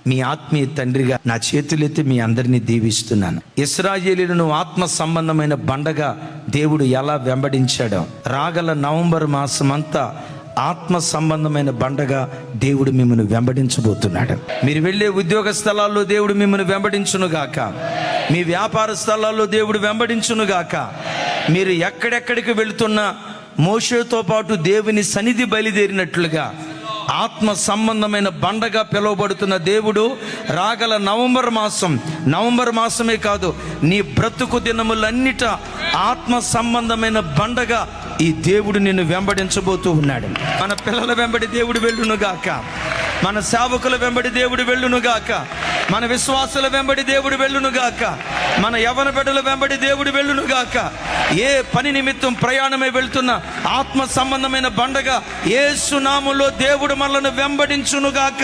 మీ ఆత్మీయ తండ్రిగా నా చేతులెత్తి మీ అందరినీ దీవిస్తున్నాను. ఇశ్రాయేలీయులను ఆత్మ సంబంధమైన బండగా దేవుడు ఎలా వెంబడించాడో రాగల నవంబర్ మాసం అంతా ఆత్మ సంబంధమైన బండగా దేవుడు మిమ్మల్ని వెంబడించబోతున్నాడు. మీరు వెళ్ళే ఉద్యోగ స్థలాల్లో దేవుడు మిమ్మల్ని వెంబడించునుగాక. మీ వ్యాపార స్థలాల్లో దేవుడు వెంబడించునుగాక. మీరు ఎక్కడెక్కడికి వెళుతున్నా మోషేతో పాటు దేవుని సన్నిధి బయలుదేరినట్లుగా ఆత్మ సంబంధమైన బండగా పిలువబడుతున్న దేవుడు రాగల నవంబర్ మాసమే కాదు, నీ బ్రతుకు దినములన్నిట ఆత్మ సంబంధమైన బండగా ఈ దేవుడు నిన్ను వెంబడించబోతూ ఉన్నాడు. మన పిల్లల వెంబడి దేవుడు వెళ్ళునుగాక, మన సేవకుల వెంబడి దేవుడు వెళ్ళునుగాక, మన విశ్వాసుల వెంబడి దేవుడు వెళ్ళునుగాక, మన యవ్వన బిడ్డల వెంబడి దేవుడు వెళ్ళునుగాక. ఏ పని నిమిత్తం ప్రయాణమై వెళ్తున్న ఆత్మ సంబంధమైన బండగా యేసు నామములో దేవుడు మనల్ని వెంబడించునుగాక.